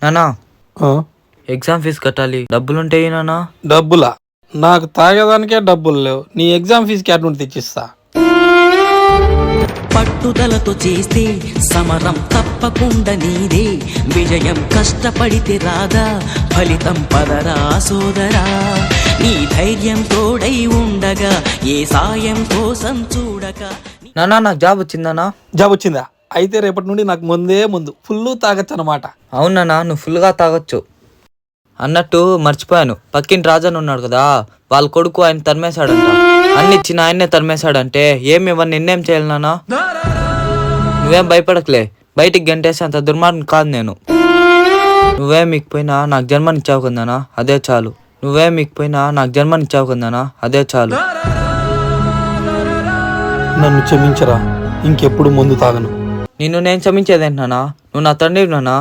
నానా ఆ? Exam fee కట్టాలి, డబ్బులుంటాయి నానా? డబ్బులా? నాకు తాగేదానికే డబ్బులు లేవు, నీ ఎగ్జామ్ ఫీజుకి అటువంటి తెచ్చిస్తా. పట్టుదలతో చేస్తే సమరం తప్పకుండా నీదే విజయం. కష్టపడితే రాదా ఫలితం, పదరా సోదరా. నీ ధైర్యం తోడై ఉండగా ఏ సాయం కోసం చూడక. నానా నాకు జాబ్ వచ్చిందనా? జాబ్ వచ్చిందా? అయితే రేపటి నుండి నాకు ముందు ఫుల్ తాగొచ్చు అనమాట. అవునన్నా, నువ్వు ఫుల్గా తాగొచ్చు. అన్నట్టు మర్చిపోయాను, పక్కింటి రాజన్ ఉన్నాడు కదా, వాళ్ళ కొడుకు ఆయన తరిమేశాడంట. అన్ని ఇచ్చిన ఆయన్నే తరిమేశాడంటే ఏమి ఇవన్నీ నిన్నేం చేయాలి నానా? నువ్వేం భయపడకలే, బయటికి గంటేసి అంత దుర్మార్గం కాదు నేను. నువ్వేం మీకపోయినా నాకు జన్మనిచ్చావు కదానా, అదే చాలు. నువ్వేం మీకపోయినా నాకు జన్మనిచ్చావు కదానా, అదే చాలు. నన్ను క్షమించరా, ఇంకెప్పుడు ముందు తాగను. నిన్ను నేను క్షమించేదేంటి నానా? నువ్వు నా తండ్రి నానా.